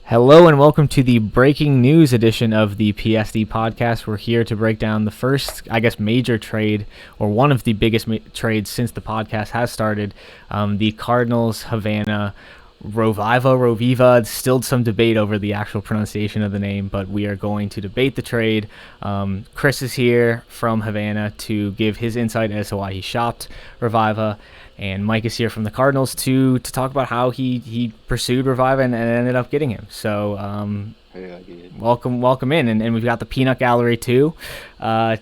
Hello and welcome to the breaking news edition of the PSD podcast. We're here to break down the first, major trade, or one of the biggest trades since the podcast has started. The Cardinals, Havana, Roviva. Still some debate over the actual pronunciation of the name, but we are going to debate the trade. Chris is here from Havana to give his insight as to why he shopped Roviva. And Mike is here from the Cardinals to talk about how he pursued Roviva and ended up getting him. So welcome in. And we've got the Peanut Gallery too.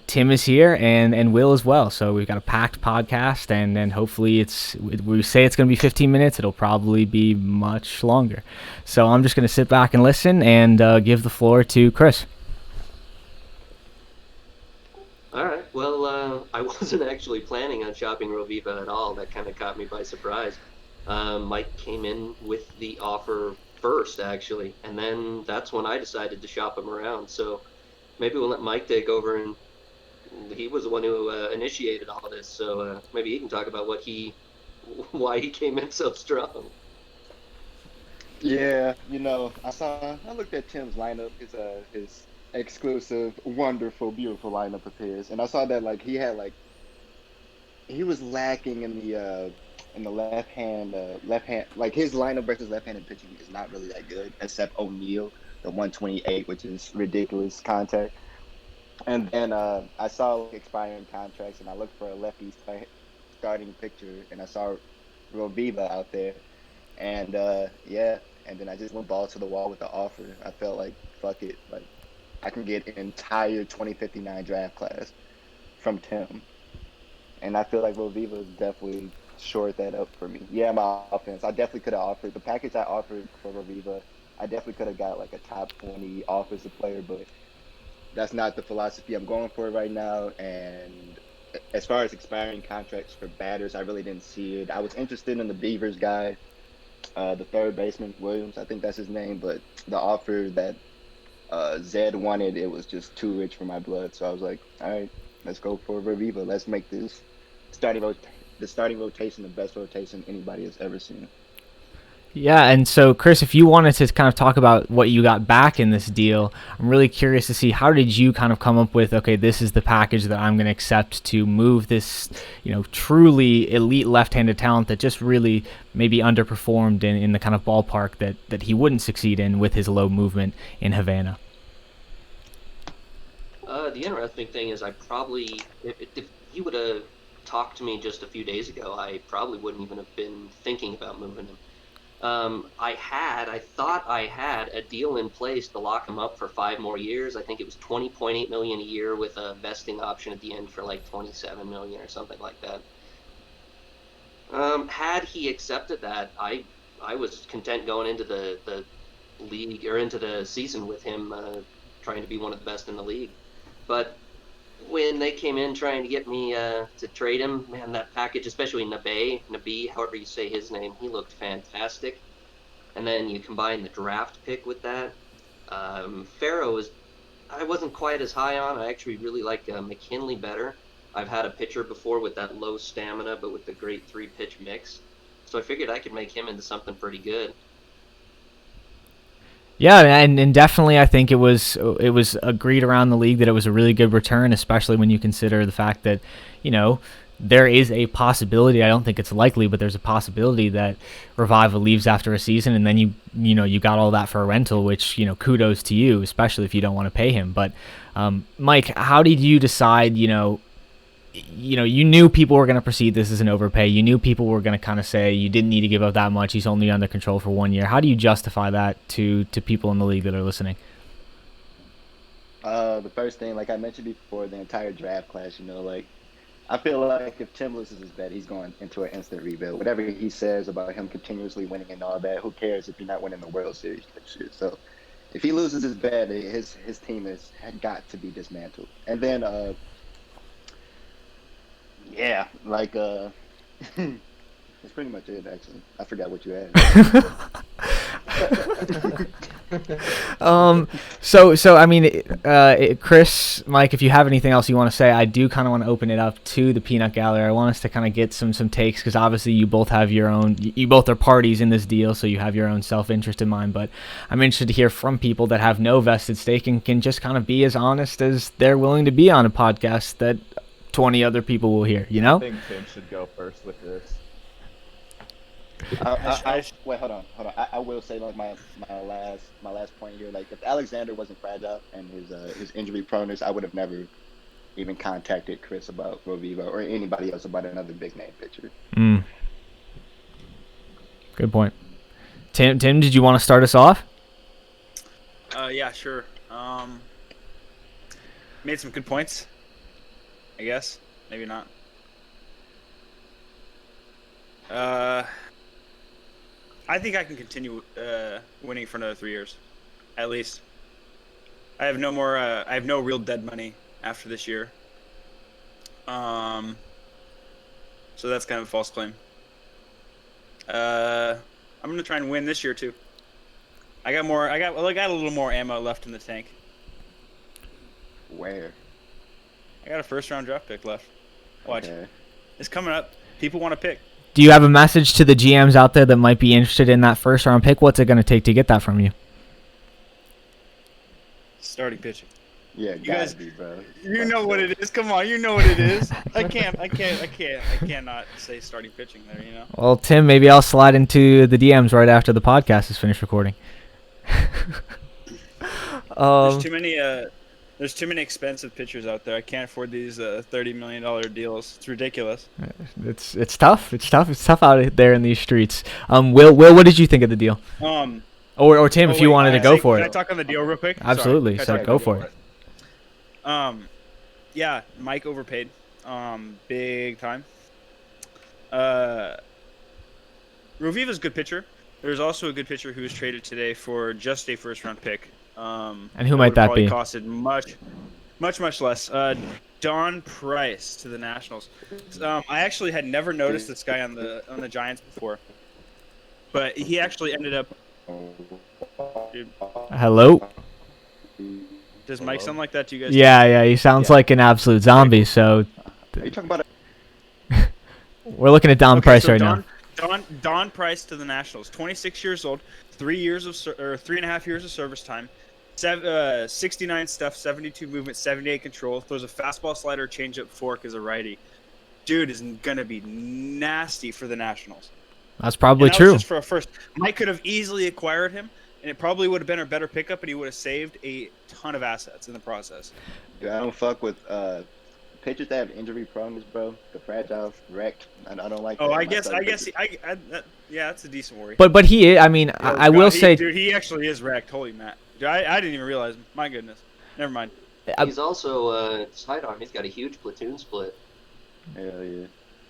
Tim is here and Will as well. So we've got a packed podcast, and hopefully we say it's going to be 15 minutes. It'll probably be much longer. So I'm just going to sit back and listen and give the floor to Chris. All right. Well, I wasn't actually planning on shopping Roviva at all. That kind of caught me by surprise. Mike came in with the offer first, actually, and then that's when I decided to shop him around. So maybe we'll let Mike take over, and he was the one who initiated all this. So maybe he can talk about why he came in so strong. Yeah, I looked at Tim's lineup, his exclusive, wonderful, beautiful lineup of his, and I saw that he was lacking in the left hand, like his lineup versus left-handed pitching is not really that good, except O'Neal, the 128, which is ridiculous contact. And then I saw expiring contracts, and I looked for a lefty starting pitcher, and I saw Roviva out there, and and then I just went balls to the wall with the offer. I felt like, fuck it, like I can get an entire 2059 draft class from Tim. And I feel like Roviva is definitely shored that up for me. Yeah, my offense. I definitely could have offered the package I offered for Roviva. I definitely could have got like a top 20 offensive player, but that's not the philosophy I'm going for right now. And as far as expiring contracts for batters, I really didn't see it. I was interested in the Beavers guy, the third baseman, Williams, I think that's his name, but the offer that Zed wanted, it was just too rich for my blood. So I was like, all right, let's go for Roviva. Let's make this starting rotation the best rotation anybody has ever seen. Yeah, and so Chris, if you wanted to kind of talk about what you got back in this deal, I'm really curious to see how did you kind of come up with, okay, this is the package that I'm going to accept to move this, truly elite left-handed talent that just really maybe underperformed in the kind of ballpark that he wouldn't succeed in with his low movement in Havana. The interesting thing is I probably, if you would have talked to me just a few days ago, I probably wouldn't even have been thinking about moving him. I thought I had a deal in place to lock him up for 5 more years. I think it was $20.8 million a year with a vesting option at the end for like $27 million or something like that. Had he accepted that, I was content going into the league or into the season with him trying to be one of the best in the league. But when they came in trying to get me to trade him, man, that package, especially Nabi, however you say his name, he looked fantastic. And then you combine the draft pick with that. Farrow I wasn't quite as high on. I actually really like McKinley better. I've had a pitcher before with that low stamina, but with the great 3-pitch mix. So I figured I could make him into something pretty good. Yeah, and definitely I think it was agreed around the league that it was a really good return, especially when you consider the fact that, there is a possibility, I don't think it's likely, but there's a possibility that Roviva leaves after a season, and then you got all that for a rental, which, kudos to you, especially if you don't want to pay him. But Mike, how did you decide, you knew people were going to perceive this as an overpay. You knew people were going to kind of say you didn't need to give up that much. He's only under control for 1 year. How do you justify that to people in the league that are listening? The first thing, like I mentioned before, the entire draft class, I feel like if Tim loses his bet, he's going into an instant rebuild. Whatever he says about him continuously winning and all that, who cares if you're not winning the World Series next year? So if he loses his bet, his team has got to be dismantled. And then, that's pretty much it, actually. I forgot what you asked. So I mean, Chris, Mike, if you have anything else you want to say, I do kind of want to open it up to the peanut gallery. I want us to kind of get some takes because obviously you both have your own. You both are parties in this deal, so you have your own self-interest in mind. But I'm interested to hear from people that have no vested stake and can just kind of be as honest as they're willing to be on a podcast that 20 other people will hear. You know? I think Tim should go first with this. Wait, hold on. I will say like my last point here. Like if Alexander wasn't fragile and his injury proneness, I would have never even contacted Chris about Roviva or anybody else about another big name pitcher. Good point. Tim, did you want to start us off? Yeah, sure. Made some good points, I guess. Maybe not. I think I can continue winning for another 3 years, at least. I have no more. I have no real dead money after this year. So that's kind of a false claim. I'm gonna try and win this year too. I got a little more ammo left in the tank. Where? I got a first-round draft pick left. Watch. Okay. It's coming up. People want to pick. Do you have a message to the GMs out there that might be interested in that first round pick? What's it going to take to get that from you? Starting pitching. Yeah, You guys- be, bro. You know what it is. Come on, you know what it is. I cannot say starting pitching there. You know. Well, Tim, maybe I'll slide into the DMs right after the podcast is finished recording. There's too many expensive pitchers out there. I can't afford these $30 million deals. It's ridiculous. It's tough. It's tough out there in these streets. Will, what did you think of the deal? Or Tim, if you wanted to go for Can I it. talk on the deal real quick? Absolutely. Sorry. So go for it. Yeah, Mike overpaid. Big time. Roviva's a good pitcher. There's also a good pitcher who was traded today for just a first-round pick. And who might that probably be? Costed much less. Don Price to the Nationals. I actually had never noticed this guy on the Giants before, but he actually ended up. Dude, Hello? does Mike sound like that to you guys? Yeah, he sounds like an absolute zombie, so Are you talking about we're looking at Don Price so right now. Don Price to the Nationals. 26 years old, 3.5 years of service time, 69 stuff, 72 movement, 78 control. Throws a fastball, slider, changeup, fork as a righty. Dude is gonna be nasty for the Nationals. That's probably That true. was just for a first. Mike could have easily acquired him, and it probably would have been a better pickup, and he would have saved a ton of assets in the process. Dude, I don't fuck with pitchers that have injury proneness, bro. The fragile, wrecked. I don't like that. Oh, I guess, yeah, that's a decent worry. But he, I mean, I will say, dude, he actually is wrecked. Holy Matt, dude, I didn't even realize. My goodness, never mind. He's also sidearm. He's got a huge platoon split. Hell yeah.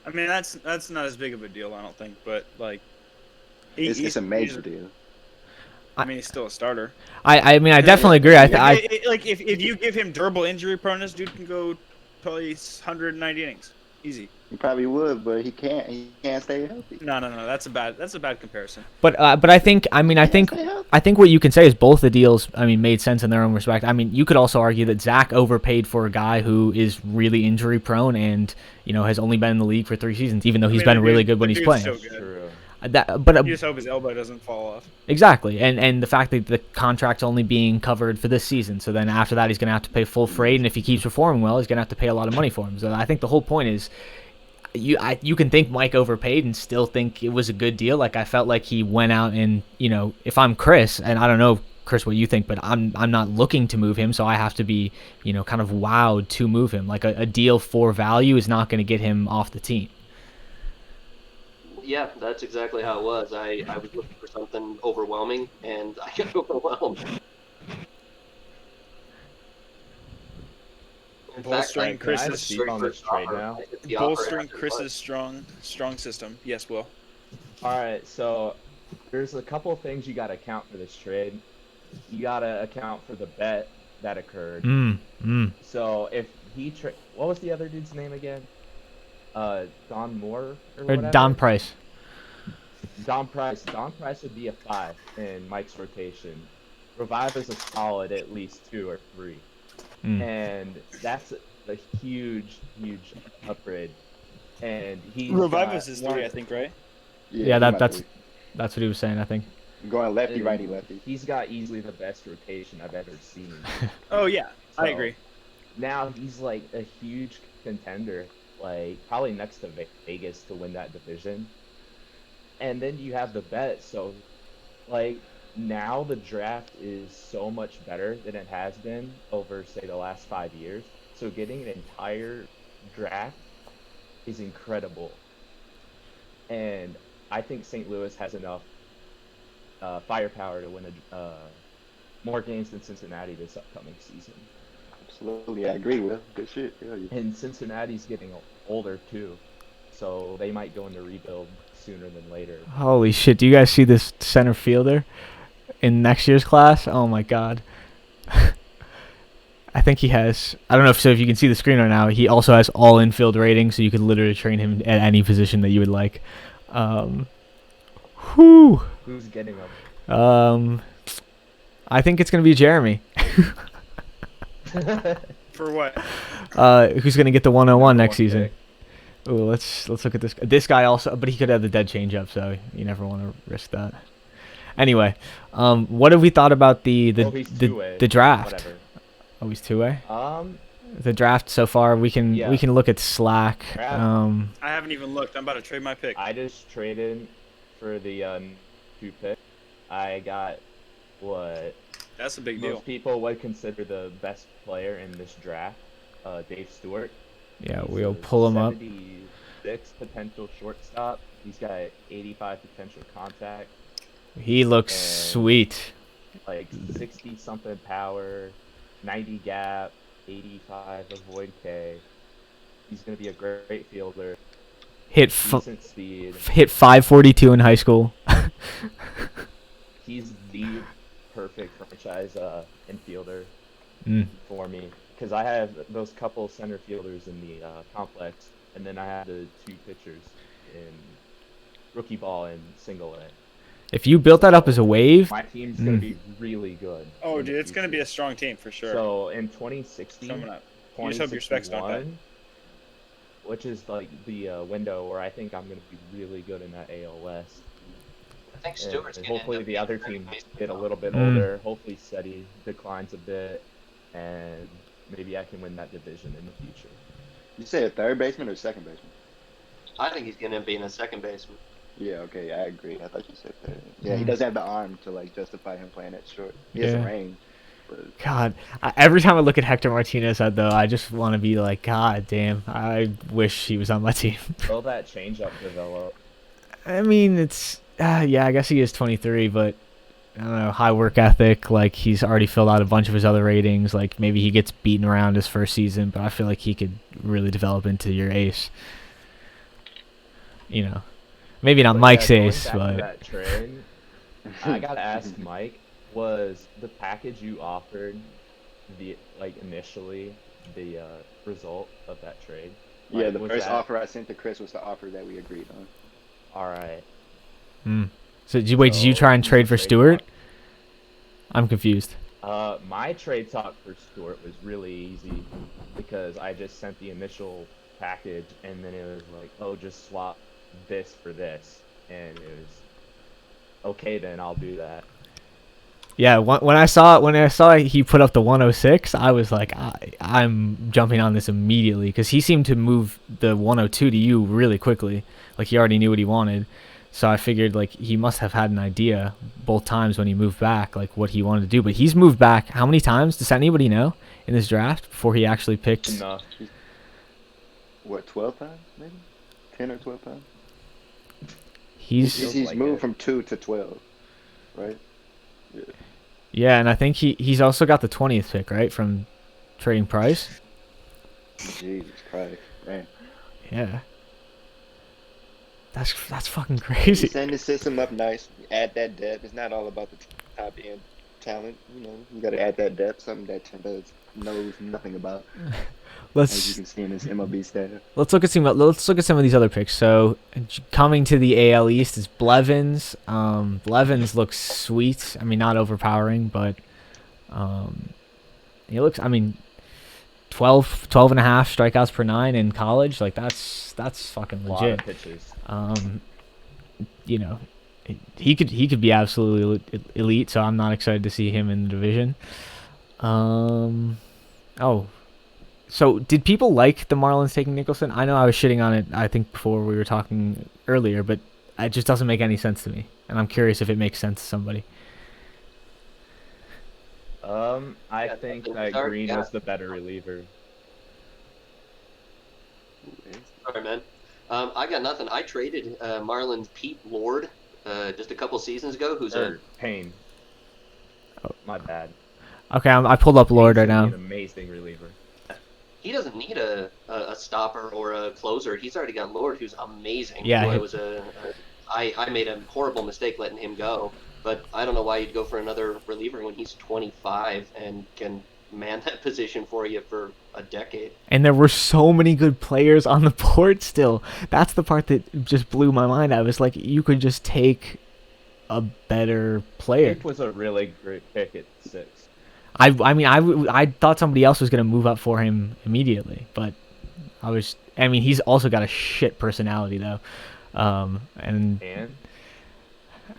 I mean, that's not as big of a deal, I don't think. But like, It's a major deal. I mean, he's still a starter. I mean, I definitely agree. Like if you give him durable injury proneness, dude can go probably 190 innings, easy. He probably would, but he can't. He can't stay healthy. No, that's a bad comparison. But I think what you can say is both the deals, I mean, made sense in their own respect. I mean, you could also argue that Zach overpaid for a guy who is really injury prone and, has only been in the league for 3 seasons, even though he's been really good when he's playing. So good. But You just hope his elbow doesn't fall off. Exactly, and the fact that the contract's only being covered for this season, so then after that he's going to have to pay full freight, and if he keeps performing well, he's going to have to pay a lot of money for him. So I think the whole point is, you can think Mike overpaid and still think it was a good deal. Like I felt like he went out and if I'm Chris, and I don't know Chris what you think, but I'm not looking to move him, so I have to be kind of wowed to move him. Like a deal for value is not going to get him off the team. Yeah, that's exactly how it was. I was looking for something overwhelming, and I got overwhelmed. Bolstering Chris's speak on this trade now? Bolstering Chris's strong system. Yes, Will. All right, so there's a couple of things you got to account for this trade. You got to account for the bet that occurred. So if he what was the other dude's name again? Don Moore or whatever? Don Price. Don Price would be a 5 in Mike's rotation. Roviva's a solid at least 2 or 3. And that's a huge upgrade. And he's Reviva's got is 3, I think, right? Yeah, he might that's be. what he was saying, I think. Going lefty, righty, lefty. He's got easily the best rotation I've ever seen. Oh yeah, I So, agree. Now he's like a huge contender, like probably next to Vegas to win that division. And then you have the bet, so like now the draft is so much better than it has been over say the last 5 years. So getting an entire draft is incredible. And I think St. Louis has enough firepower to win more games than Cincinnati this upcoming season. Absolutely, I agree with. Good shit. Yeah, And Cincinnati's getting older too, so they might go into rebuild sooner than later. Holy shit! Do you guys see this center fielder in next year's class? Oh my god! I think he has. I don't know if you can see the screen right now. He also has all infield ratings, so you could literally train him at any position that you would like. Whew. Who's getting them? I think it's gonna be Jeremy. For what? Who's gonna get the 101 next Pick. season? Ooh, let's look at this. This guy also, but he could have the dead changeup, so you never want to risk that. Anyway, what have we thought about the draft? Whatever. Oh, he's 2-way. The The draft so far, we can look at Slack. Draft. I haven't even looked. I'm about to trade my pick. I just traded for the 2 pick. I got what That's a big deal. most people would consider the best player in this draft, Dave Stewart. Yeah, He's we'll a pull him up. 76 potential shortstop. He's got 85 potential contact, He looks And- sweet. like 60 something power, 90 gap, 85 avoid K. He's gonna be a great fielder, Hit decent speed. hit 542 in high school. He's the perfect franchise infielder Mm. for me because I have those couple center fielders in the complex, and then I have the 2 pitchers in rookie ball and single A. If you built that up as a wave, My team's gonna be really good. Oh, in the dude, it's gonna be a future. strong team for sure. So in 2060, Coming up. You just hope your specs don't die. 2061, which is like the window where I think I'm gonna be really good in that AL West. I think And Stewart's gonna hopefully end up the being other pretty team amazing. get a little bit Mm. older. Hopefully Steady declines a bit, and maybe I can win that division in the future. You say a third baseman or second baseman? I think he's gonna be in a second baseman. Yeah, okay, I agree. I thought you said third. Yeah, he doesn't have the arm to like justify him playing that short. He has Yeah. a range, but God, every time I look at Hector Martinez, though, I just want to be like, God damn, I wish he was on my team. Will that changeup develop? I mean, it's yeah, I guess he is 23, but I don't know, high work ethic. Like he's already filled out a bunch of his other ratings. Like maybe he gets beaten around his first season, but I feel like he could really develop into your ace. You know, maybe not But Mike's yeah, going ace, back to but that trade, I gotta ask Mike, was the package you offered initially the result of that trade? yeah, Like, the was first that- offer I sent to Chris was the offer that we agreed on. All right. So did you So, try and trade for trade Stewart? talk. I'm confused. My trade talk for Stewart was really easy because I just sent the initial package and then it was like, oh, just swap this for this, and it was okay. Then I'll do that. Yeah, when I saw he put up the 106, I was like, I'm jumping on this immediately because he seemed to move the 102 to you really quickly. Like he already knew what he wanted. So I figured like he must have had an idea both times when he moved back, like what he wanted to do. But he's moved back how many times? Does anybody know in this draft before he actually picked? Enough. What, 12 times maybe? 10 or 12 times? He's Feels He's like moved it. from 2 to 12, right? yeah, and I think he's also got the 20th pick, right, from trading Price. Jesus Christ, man. Yeah. That's fucking You crazy. send the system up nice, add that depth. It's not all about the top end talent. You know, you got to add that depth, something that Tampa knows nothing about, as you Let's can see in this MLB staff. let's look at some of these other picks. So coming to the AL East is Blevins. Blevins looks sweet. I mean, not overpowering, but he looks. I mean, 12 and a half strikeouts per nine in college. Like that's fucking A lot legit. of pitches. You know, he could be absolutely elite. So I'm not excited to see him in the division. Oh, so did people like the Marlins taking Nicholson? I know I was shitting on it, I think, before we were talking earlier, but it just doesn't make any sense to me, and I'm curious if it makes sense to somebody. I think that Green was the better reliever. Sorry, man. I got nothing. I traded Marlins Pete Lord just a couple seasons ago. Who's a Payne. Oh, my bad. Okay, I pulled up Lord right Payne's now. An amazing reliever. he doesn't need a stopper or a closer. He's already got Lord, who's amazing. Yeah, Boy, it was I made a horrible mistake letting him go, but I don't know why you'd go for another reliever when he's 25 and can man that position for you for a decade. And there were so many good players on the board still. That's the part that just blew my mind. I was like, you could just take a better player. Pick was a really great pick at 6. I mean, I thought somebody else was going to move up for him immediately, but I mean, he's also got a shit personality, though. And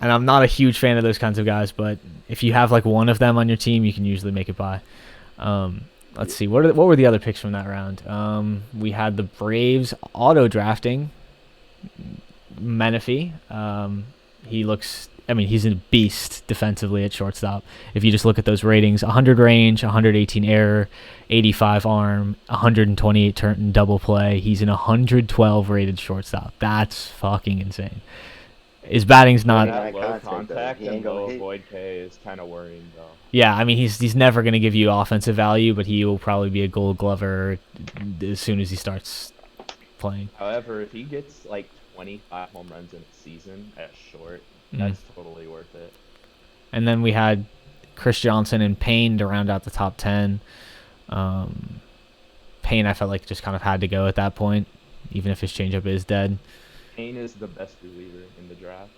I'm not a huge fan of those kinds of guys, but if you have like one of them on your team, you can usually make it by. Let's see, what were the other picks from that round? We had the Braves auto drafting Menifee. He's a beast defensively at shortstop. If you just look at those ratings, 100 range, 118 error, 85 arm, 128 turn double play. He's an 112 rated shortstop. That's fucking insane. His batting's not low contact and low avoid K is kind of worrying though. Yeah, I mean he's never going to give you offensive value, but he will probably be a Gold Glover as soon as he starts playing. However, if he gets like 25 home runs in a season at short, that's totally worth it. And then we had Chris Johnson and Payne to round out the top 10. Payne, I felt like just kind of had to go at that point, even if his changeup is dead. Payne is the best reliever in the draft.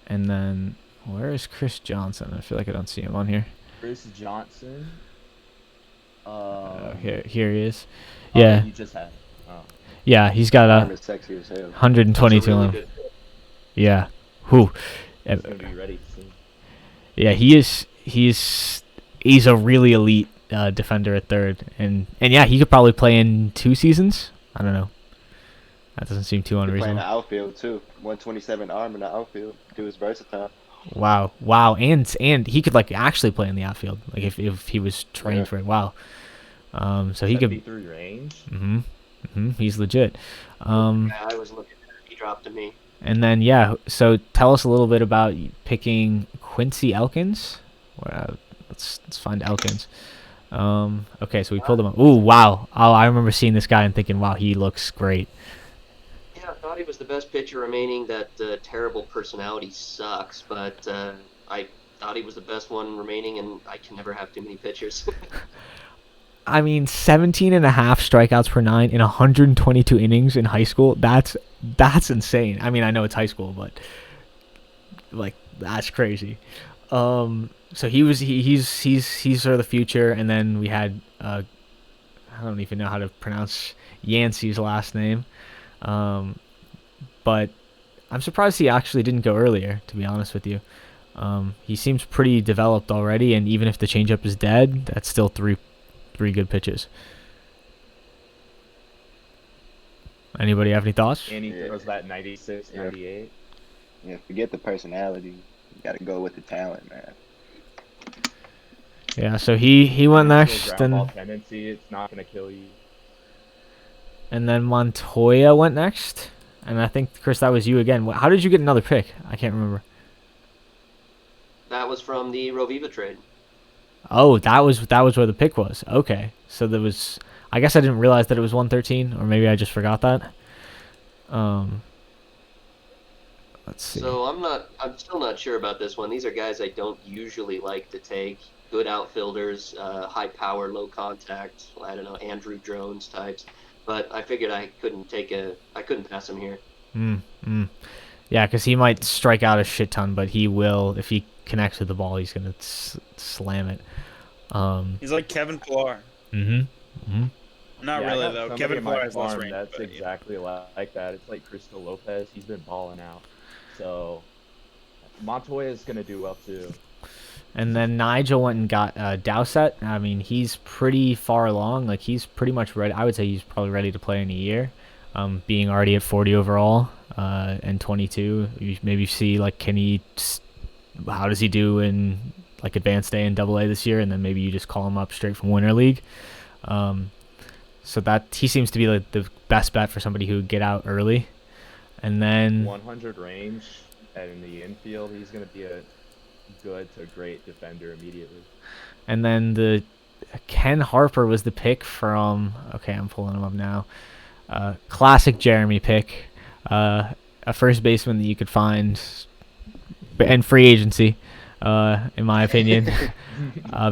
And then, where is Chris Johnson? I feel like I don't see him on here. Chris Johnson. Here he is. Yeah. You just had. Oh. Yeah, he's got a 122 on him. Yeah. Whew. He's gonna be ready soon. Yeah, he's a really elite defender at third, and yeah, he could probably play in 2 seasons. I don't know. That doesn't seem too unreasonable. Playing the outfield too. 127 arm in the outfield. Dude is versatile. Wow, and he could like actually play in the outfield, like if he was trained for it. Wow. So he could. 73 range. He's legit. Yeah, I was looking at it. He dropped to me. And then yeah, so tell us a little bit about picking Quincy Elkins. Let's find Elkins. Okay, so we pulled him up. Ooh, wow. Oh, I remember seeing this guy and thinking, wow, he looks great. Yeah, I thought he was the best pitcher remaining. That terrible personality sucks, but I thought he was the best one remaining, and I can never have too many pitchers. I mean, 17 and a half strikeouts per 9 in 122 innings in high school. That's insane. I mean, I know it's high school, but like that's crazy. So he's sort of the future, and then we had I don't even know how to pronounce Yancey's last name, but I'm surprised he actually didn't go earlier. To be honest with you, he seems pretty developed already, and even if the changeup is dead, that's still three good pitches. Anybody have any thoughts? And he throws that 96, 98. Yeah, forget the personality. You got to go with the talent, man. Yeah, so he went next, ground ball tendency, it's not gonna kill you. And then Montoya went next, and I think Chris, that was you again. How did you get another pick? I can't remember. That was from the Roviva trade. Oh, that was where the pick was. Okay, so there was. I guess I didn't realize that it was 113, or maybe I just forgot that. Let's see. So I'm still not sure about this one. These are guys I don't usually like to take. Good outfielders, high power, low contact. I don't know, Andrew Jones types. But I figured I couldn't pass him here. Yeah, because he might strike out a shit ton, but he will, if he connects with the ball, he's gonna slam it. He's like Kevin Pillar. Not Yeah, I really got though. somebody Kevin in my Pillar has less farm range. That's but, exactly like that. It's like Crystal Lopez. He's been balling out. So Montoya is gonna do well too. And then Nigel went and got Dowsett. I mean, he's pretty far along. Like, he's pretty much ready. I would say he's probably ready to play in a year. Being already at 40 overall and 22. You maybe see, like, how does he do in, like, Advanced A and AA this year? And then maybe you just call him up straight from Winter League. So that he seems to be, like, the best bet for somebody who would get out early. And then 100 range, and in the infield, he's gonna be a good to great defender immediately. And then the Ken Harper was the pick from. Okay, I'm pulling him up now. Classic Jeremy pick, a first baseman that you could find in free agency, in my opinion,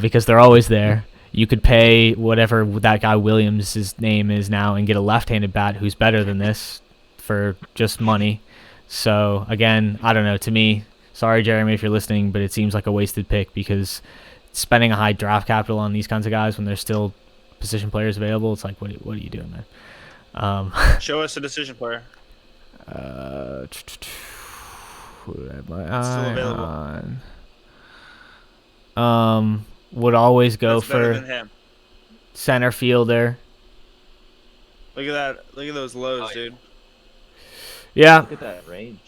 because they're always there. You could pay whatever that guy Williams' name is now and get a left-handed bat who's better than this for just money. So again, I don't know. To me, sorry Jeremy if you're listening, but it seems like a wasted pick because spending a high draft capital on these kinds of guys when there's still position players available, it's like, what are you doing, man? Show us a decision player. Who have my It's still eye available. on? Would always go That's better than for him. center fielder. Look at that. Look at those lows, dude. Yeah, Look at that range.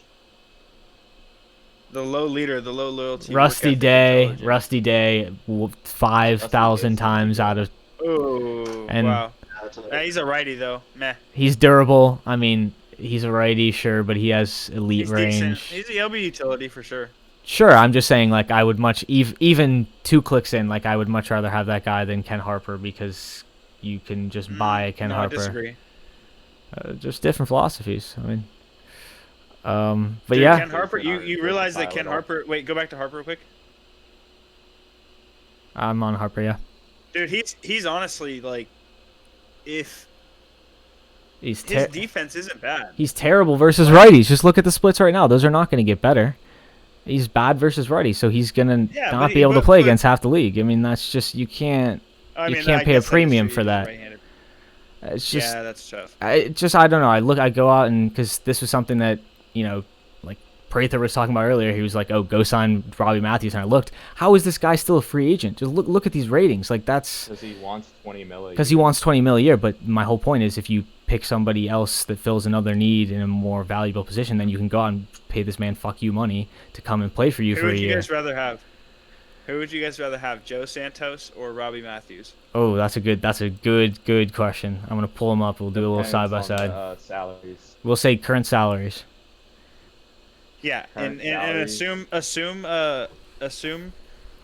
The low leader, the low loyalty. Rusty Day, 5,000 times out of. Oh, And- wow. That's Yeah, he's a righty though. Meh. He's durable. I mean, he's a righty, sure, but he has elite He's range. decent. He'll be utility for sure. Sure, I'm just saying, like, I would even 2 clicks in, like, I would much rather have that guy than Ken Harper because you can just buy a Ken no, Harper. I disagree. Just different philosophies. I mean, but Dude, yeah, Ken Harper. You realize that Ken Harper. Wait, go back to Harper real quick. I'm on Harper. Yeah, Dude, he's honestly like, if his his defense isn't bad. he's terrible versus righties. Just look at the splits right now; those are not going to get better. He's bad versus righties, so he's gonna not be able to play against half the league. I mean, that's just you can't I can't pay a premium for that. Right-handed. It's just Yeah, that's tough. I don't know. I go out and because this was something that like Prather was talking about earlier. He was like, "Oh, go sign Robby Matthews," and I looked. How is this guy still a free agent? Just look at these ratings. Like that's Because he wants 20 million. because he wants 20 mil a year. But my whole point is, if you pick somebody else that fills another need in a more valuable position, then you can go out and pay this man fuck you money to come and play for you Who for a would you year. guys rather have? Who would you guys rather have, Joe Santos or Robby Matthews? Oh, that's a good question. I'm gonna pull them up. We'll do a little side by side. Salaries. We'll say current salaries. Yeah, and Current salaries. assume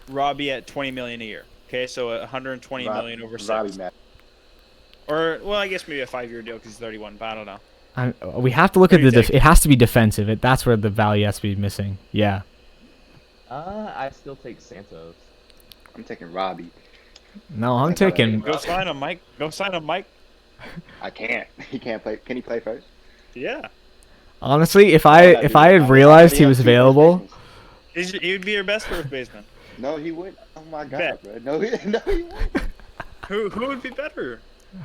Robby at 20 million a year. Okay, so 120 million over Robby 6. Matt. Or well, I guess maybe a 5-year deal because he's 31. But I don't know. We have to look Who at do the. you take? It has to be defensive. That's where the value has to be missing. Yeah. I still take Santos. I'm taking Robbie. No, I'm Like, I taking. like- Go sign him, Mike. Go sign him, Mike. I can't. He can't play. Can he play first? Yeah, Honestly, if Yeah, I dude, had mean, realized I he have was 2 available, first basemans. he'd be your best first baseman. No, he wouldn't. Oh my god, Bet. bro. No, he wouldn't. Who would be better?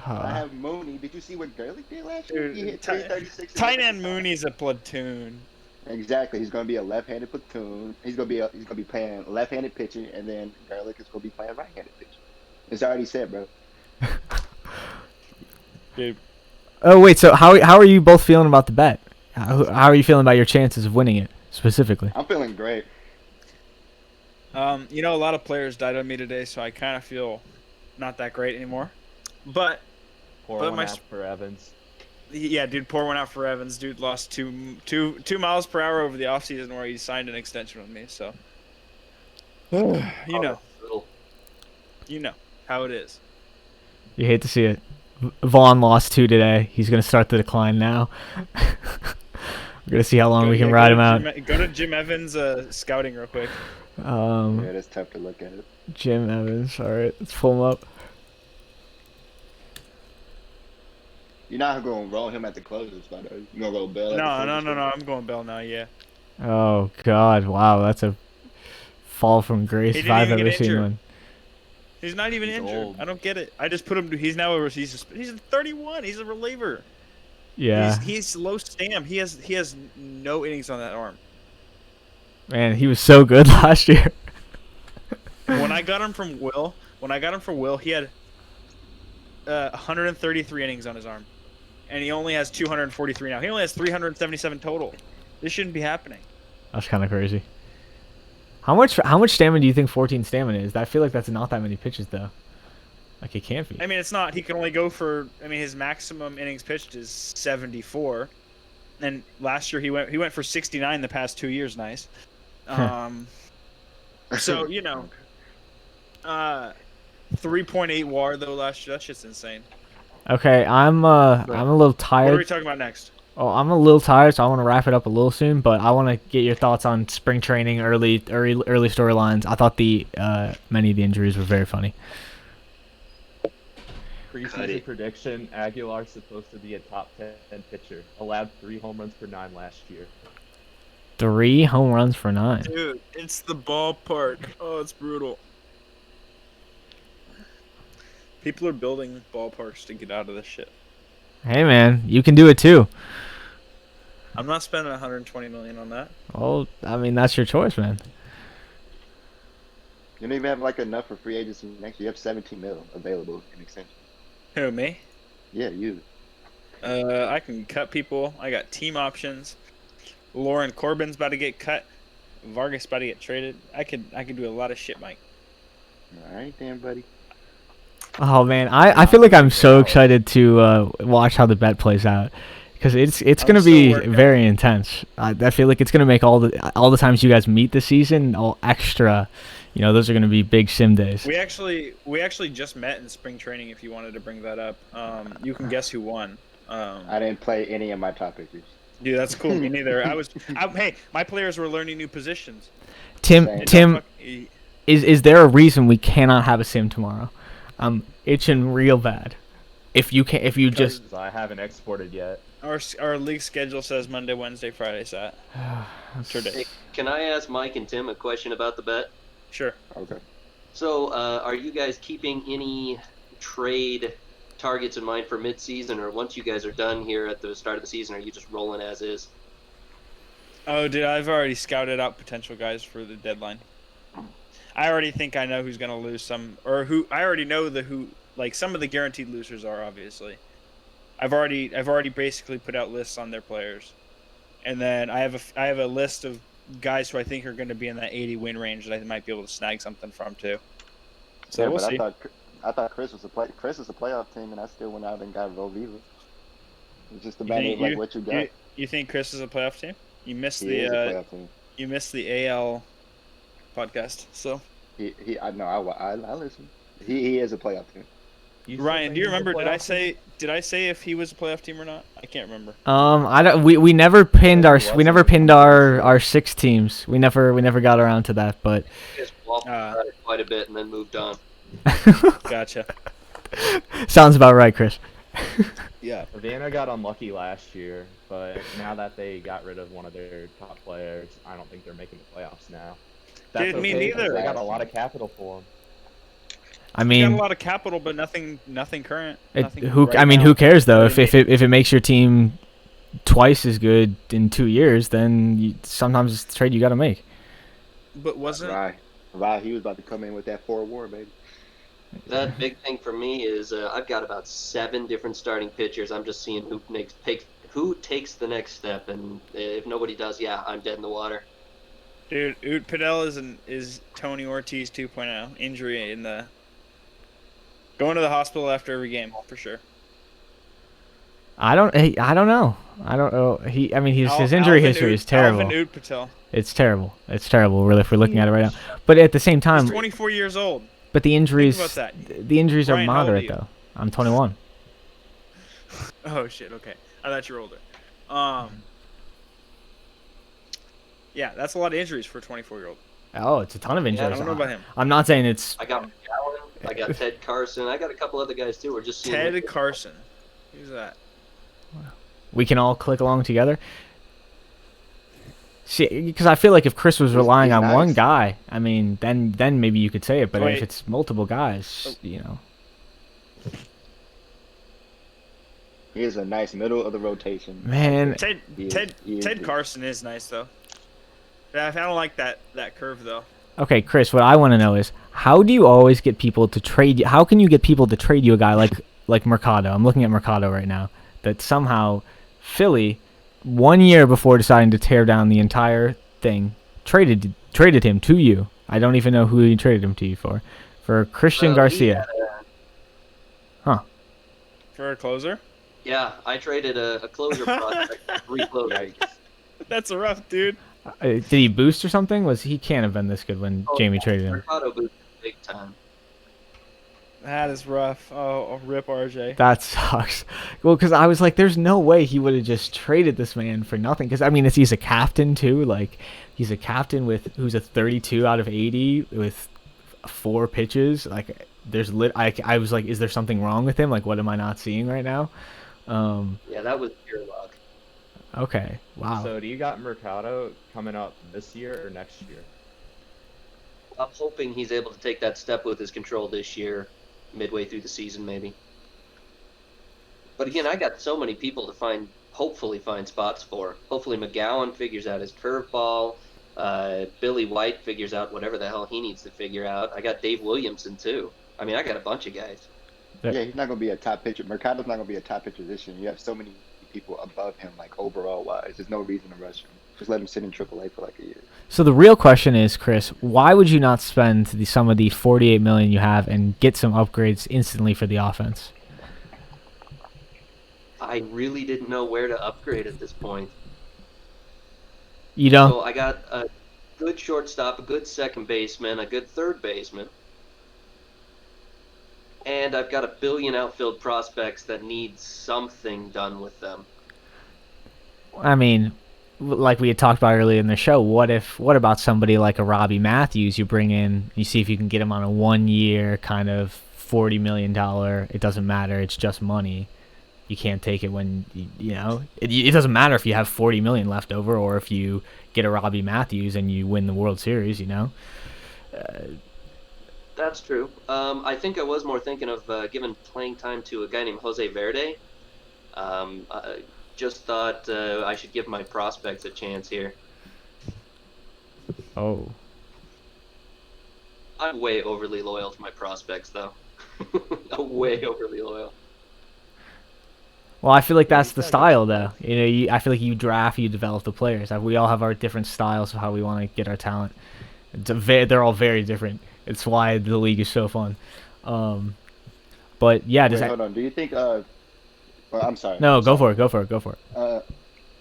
I have Mooney. Did you see what Gurley did last year? Dude, He hit Ty- 336. Tynan Mooney's a platoon. Exactly. He's gonna be a left-handed platoon. He's gonna be playing left-handed pitching, and then Gurley is gonna be playing right-handed pitching. It's already said, bro. Dude, Oh wait, so how are you both feeling about the bet? How are you feeling about your chances of winning it specifically? I'm feeling great. a lot of players died on me today, so I kind of feel not that great anymore. But Pour But one my out sp- for Evans. yeah, dude, pour one out for Evans. Dude lost two miles per hour over the offseason where he signed an extension with me. So you know how it is. You hate to see it. Vaughn lost 2 today. He's gonna start the decline now. We're gonna see how long we can Yeah, ride him out. Go to Jim Evans' scouting real quick. Yeah, that's tough to look at it. Jim Evans. All right, let's pull him up. You're not going to roll him at the closers, by the way. You're going to roll Bell at the No, closers? I'm going Bell now. Yeah. Oh God! Wow, that's a fall from grace He if didn't I've even ever get seen injured. one. He's not even He's injured. old. I don't get it. I just put him. He's now he's 31. He's a reliever. Yeah, He's low stam. He has no innings on that arm. man, he was so good last year. When I got him from Will, he had 133 innings on his arm, and he only has 243 now. He only has 377 total. This shouldn't be happening. That's kind of crazy. How much stamina do you think 14 stamina is? I feel like that's not that many pitches though. Like it can't be. I mean, it's not. He can only go for. I mean, his maximum innings pitched is 74, and last year he went for 69 the past 2 years. Nice. So 3.8 WAR though last year. That shit's insane. Okay, I'm a little What are we tired. talking about next? Oh, I'm a little tired, so I want to wrap it up a little soon. But I want to get your thoughts on spring training, early storylines. I thought many of the injuries were very funny. Preseason prediction: Aguilar's supposed to be a top 10 pitcher. Allowed 3 home runs per 9 last year. 3 home runs for 9. Dude, it's the ballpark. Oh, it's brutal. People are building ballparks to get out of this shit. Hey man, you can do it too. I'm not spending 120 million on that. Well, I mean that's your choice, man. You don't even have like enough for free agency next year. You have 17 mil available in extension. Who, me? Yeah, you. I can cut people. I got team options. Lauren Corbin's about to get cut. Vargas about to get traded. I could do a lot of shit, Mike. All right, then, buddy. Oh man, I feel like I'm so excited to watch how the bet plays out, because it's gonna still be working. very intense. I feel like it's gonna make all the times you guys meet this season all extra. Those are gonna be big sim days. We actually just met in spring training. If you wanted to bring that up, you can guess who won. I didn't play any of my top pitchers. Dude, that's cool. Me neither. Hey, my players were learning new positions. Tim, Don't is there a reason we cannot have a sim tomorrow? I'm itching real bad. If you just I haven't exported yet. Our league schedule says Monday, Wednesday, Friday, Sat. Sure did. Hey, can I ask Mike and Tim a question about the bet? Sure. Okay. So, are you guys keeping any trade targets in mind for mid-season, or once you guys are done here at the start of the season, are you just rolling as is? Oh, dude, I've already scouted out potential guys for the deadline. I already think I know who's gonna lose some, or who I already know who. Like some of the guaranteed losers are obviously. I've already basically put out lists on their players, and then I have a list of guys who I think are going to be in that 80 win range that I might be able to snag something from too. So Yeah, we'll but see. I thought Chris was a playoff team, and I still went out and got Roviva. It's just a matter of like what you got. You think Chris is a playoff team? You missed He is a playoff team. you missed the AL podcast. So I know I listen. He is a playoff team. Ryan, do you remember? Did I say if he was a playoff team or not? I can't remember. I don't. We never pinned our 6 teams. We never got around to that. But You guys waffled about it quite a bit and then moved on. Gotcha. sounds about right, Chris. Yeah. Havana got unlucky last year, but now that they got rid of one of their top players, I don't think they're making the playoffs now. That's Dude, me okay, 'cause neither. They got a lot of capital for them. I Got mean, a lot of capital, but nothing current. Nothing who right now. who cares though? If it makes your team twice as good in 2 years, then sometimes it's the trade you got to make. But wasn't Right, he was about to come in with that 4 WAR, baby. That big thing for me is I've got about 7 different starting pitchers. I'm just seeing who takes the next step, and if nobody does, yeah, I'm dead in the water. dude? Oot Padel is Tony Ortiz 2.0 injury in the going to the hospital after every game for sure. I don't know. His injury history is terrible. Alvin Oot Patel. It's terrible. It's terrible, really, if we're looking at it right now. But at the same time, He's 24 years old. but the injuries, Think about that. the injuries are Ryan, how old are moderate you? though. I'm 21. Oh shit. Okay, I thought you were older. Yeah, that's a lot of injuries for a 24-year-old. Oh, it's a ton of injuries. I don't know about him. I'm not saying it's. I got McGowan, I got Ted Carson, I got a couple other guys too. We're just seeing Ted Carson. Who's that? We can all click along together. See, because I feel like if Chris was relying on one guy, I mean, then maybe you could say it. But if it's multiple guys, you know. He is a nice middle of the rotation. Man, Ted Carson is nice though. I don't like that curve though. Okay, Chris, what I want to know is how do you always get people to trade you? How can you get people to trade you a guy like Mercado? I'm looking at Mercado right now. That somehow Philly, 1 year before deciding to tear down the entire thing, traded him to you. I don't even know who he traded him to you for Christian Garcia. For a closer? Yeah, I traded a closer prospect for 3 closers. That's a rough dude. Did he boost or something? He can't have been this good when Jamie traded him. Mercado boosted big time. That is rough. Oh, rip RJ. That sucks. Well, because I was like, there's no way he would have just traded this man for nothing. Because, I mean, he's a captain, too. Like, he's a captain who's a 32 out of 80 with 4 pitches. Like, I was like, is there something wrong with him? Like, what am I not seeing right now? Yeah, that was pure luck. Okay, wow. So do you got Mercado coming up this year or next year? I'm hoping he's able to take that step with his control this year, midway through the season maybe. But again, I got so many people to hopefully find spots for. Hopefully McGowan figures out his curveball. Billy White figures out whatever the hell he needs to figure out. I got Dave Williamson too. I mean, I got a bunch of guys. Yeah, he's not going to be a top pitcher. Mercado's not going to be a top pitcher this year. You have so many people above him, like overall wise. There's no reason to rush him. Just let him sit in AAA for like a year. So the real question is, Chris, why would you not spend some of the $48 million you have and get some upgrades instantly for the offense? I really didn't know where to upgrade at this point. You don't? So I got a good shortstop, a good second baseman, a good third baseman. And I've got a billion outfield prospects that need something done with them. I mean, like we had talked about earlier in the show, what about somebody like a Robby Matthews you bring in, you see if you can get him on a 1 year kind of $40 million, it doesn't matter, it's just money. You can't take it when, it doesn't matter if you have $40 million left over or if you get a Robby Matthews and you win the World Series, That's true. I think I was more thinking of giving playing time to a guy named Jose Verde. I just thought I should give my prospects a chance here. Oh. I'm way overly loyal to my prospects, though. I'm way overly loyal. Well, I feel like that's the style, though. I feel like you draft, you develop the players. We all have our different styles of how we want to get our talent. They're all very different. It's why the league is so fun. But yeah, hold on. Do you think? I'm sorry. No, go for it.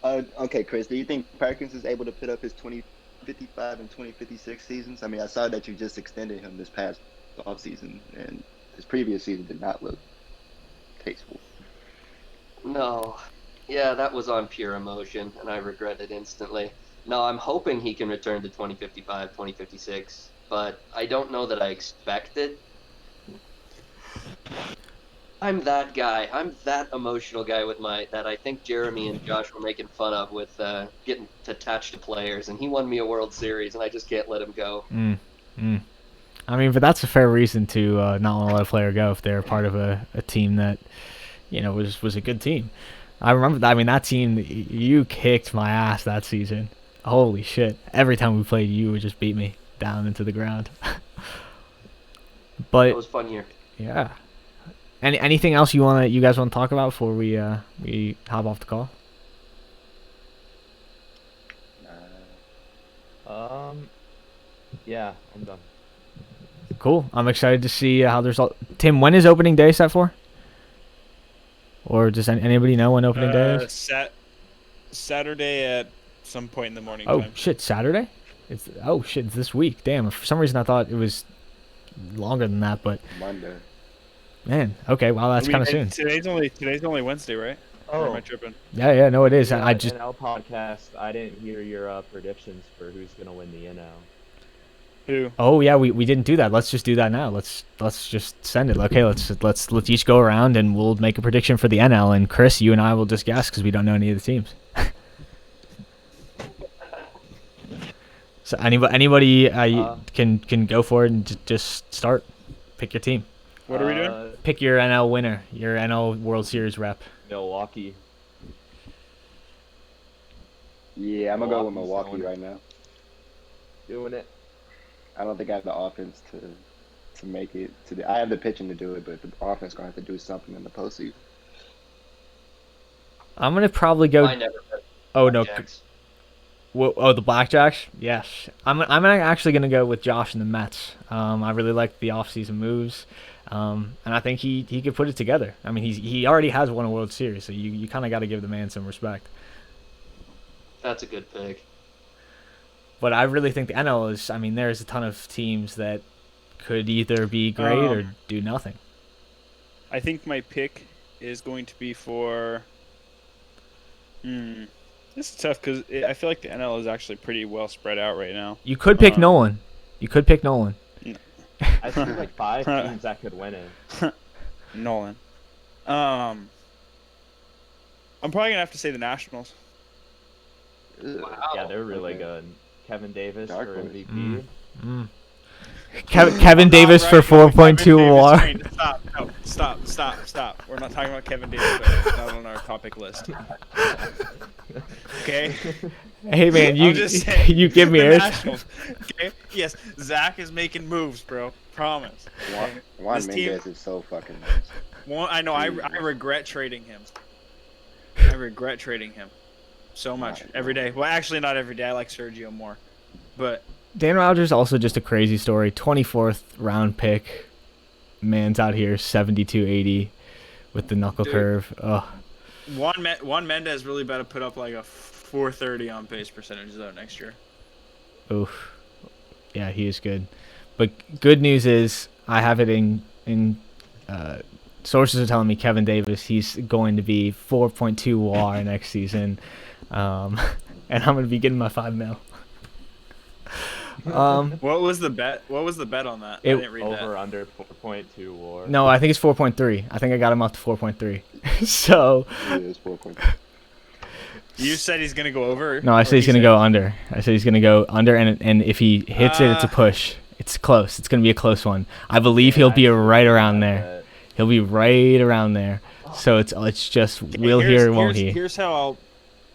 Okay, Chris. Do you think Perkins is able to put up his 2055 and 2056 seasons? I mean, I saw that you just extended him this past offseason, and his previous season did not look tasteful. No. Yeah, that was on pure emotion, and I regret it instantly. No, I'm hoping he can return to 2055, 2056, but I don't know that I expect it. I'm that guy. I'm that emotional guy that I think Jeremy and Josh were making fun of with getting attached to players, and he won me a World Series, and I just can't let him go. I mean, but that's a fair reason to not want to let a player go if they're part of a team that, was a good team. I remember that. I mean, that team, you kicked my ass that season. Holy shit. Every time we played, you would just beat me down into the ground. But it was a fun year. Yeah. Anything else you guys want to talk about before we hop off the call? Yeah, I'm done. Cool. I'm excited to see how there's all. Tim, when is opening day set for? Or does anybody know when opening day is? Saturday at some point in the morning. Oh time. Shit, Saturday? It's this week. Damn. For some reason I thought it was longer than that, but Monday. man, okay, wow, that's kind of soon. Today's only Wednesday, right? Or am Oh, I tripping? Yeah, no, it is. yeah, I just NL podcast. I didn't hear your predictions for who's gonna win the NL. Who? Oh yeah, we didn't do that. Let's just do that now. Let's just send it. Okay, let's each go around and we'll make a prediction for the NL. And Chris, you and I will just guess because we don't know any of the teams. So anybody can go for it and just start. Pick your team. What are we doing? Pick your NL winner, your NL World Series rep. Milwaukee. Yeah, I'm gonna go with Milwaukee's Milwaukee going. right now. Doing it. I don't think I have the offense to make it. I have the pitching to do it, but the offense gonna have to do something in the postseason. I'm gonna probably go. I never bet Oh no. Jacks. Oh, the Blackjacks? Yes. I'm actually going to go with Josh and the Mets. I really like the offseason moves, and I think he could put it together. I mean, he already has won a World Series, so you kind of got to give the man some respect. That's a good pick. But I really think the NL is, I mean, there's a ton of teams that could either be great or do nothing. I think my pick is going to be for... This is tough because I feel like the NL is actually pretty well spread out right now. You could pick Nolan. You could pick Nolan. I see like 5 teams that could win it. Nolan. I'm probably gonna have to say the Nationals. Wow. Yeah, they're really Okay. good. Kevin Davis Dark for horse. MVP. Kevin Davis for 4.2 WAR. Stop. We're not talking about Kevin Davis. That's not on our topic list. Okay? Hey man, I'm just saying, you give me the airs. Nationals. Okay? Yes, Zach is making moves, bro. Promise. Juan This team- Mendez is so fucking nice. Well, I know. I Jesus. regret trading him. I regret trading him so much Right. every day. Well, actually, not every day. I like Sergio more, but Dan Rogers also just a crazy story. 24th round pick. Man's out here 72-80 with the knuckle Dude. curve. Ugh. Juan Mendez really better put up like a 430 on base percentage though next year. Oof. Yeah, he is good. But good news is I have it in sources are telling me Kevin Davis, he's going to be 4.2 WAR next season. And I'm going to be getting my $5 million. What was the bet? What was the bet on that? I didn't read Over that. under 4.2 WAR. No, I think it's 4.3. I think I got him up to 4.3. So, Yeah, it's 4.2. You said he's gonna go over. no, I or said he's he going to go under. I said he's going to go under, and if he hits it, it's a Ah. push. It's close. It's going to be a close one. I believe he'll be right around there. He'll be right around there. So it's just will he or won't he? Here's how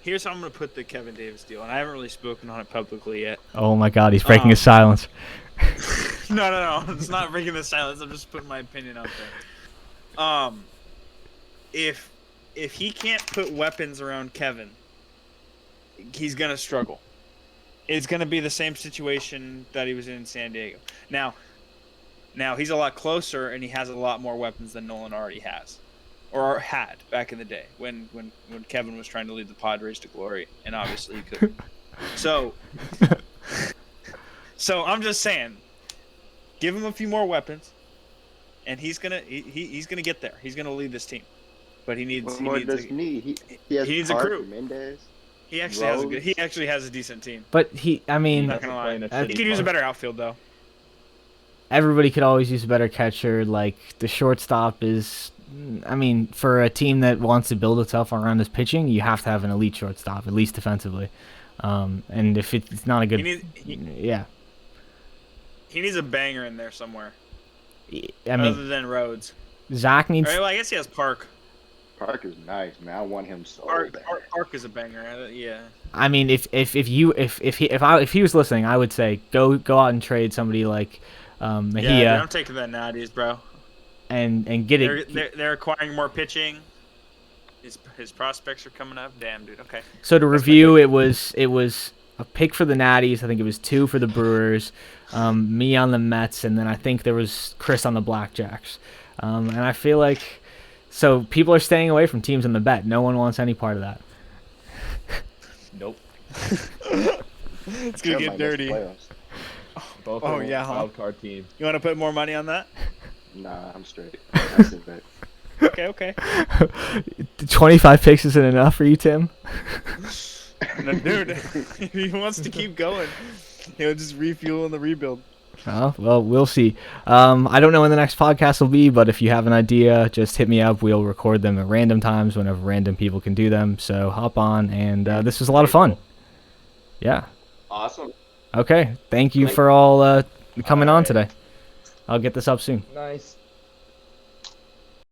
I'm gonna put the Kevin Davis deal, and I haven't really spoken on it publicly yet. Oh my God, he's breaking his silence. No, it's not breaking the silence. I'm just putting my opinion out there. If he can't put weapons around Kevin, he's gonna struggle. It's gonna be the same situation that he was in San Diego. Now he's a lot closer, and he has a lot more weapons than Nolan already has, or had back in the day when Kevin was trying to lead the Padres to glory, and obviously he could. So I'm just saying, give him a few more weapons, and he's gonna get there. He's gonna lead this team, but he needs What more does he need? He has he needs a Park, crew. Mendez. he actually has a decent team. But I mean, Not gonna lie. Playing a He shitty could use a park. better outfield though. everybody could always use a better catcher. Like the shortstop is, I mean, for a team that wants to build itself around his pitching, you have to have an elite shortstop, at least defensively. And if it's not a good, yeah. He needs a banger in there somewhere, I mean, other than Rhodes. Zach needs. Or, well, I guess he has Park. Park is nice, man. I want him so Park bad. is a banger. Yeah. I mean, if he was listening, I would say go out and trade somebody like Mejia Yeah, dude, I'm taking that Natties, bro. and get it. They're acquiring more pitching. His prospects are coming up. Damn, dude. Okay. So to review, it was a pick for the Natties. I think it was 2 for the Brewers, me on the Mets, and then I think there was Chris on the Blackjacks. And I feel like so people are staying away from teams in the bet. No one wants any part of that. Nope. It's gonna get dirty. Both Oh, yeah, huh? wild card team. You want to put more money on that? Nah, I'm straight. I sit back. Okay. 25 picks isn't enough for you, Tim? No, dude, if he wants to keep going, he'll just refuel in the rebuild. Oh, well, we'll see. I don't know when the next podcast will be, but if you have an idea, just hit me up. We'll record them at random times whenever random people can do them. So hop on, and this was a lot of fun. Yeah. Awesome. Okay. Thank you for all coming on today. I'll get this up soon. Nice.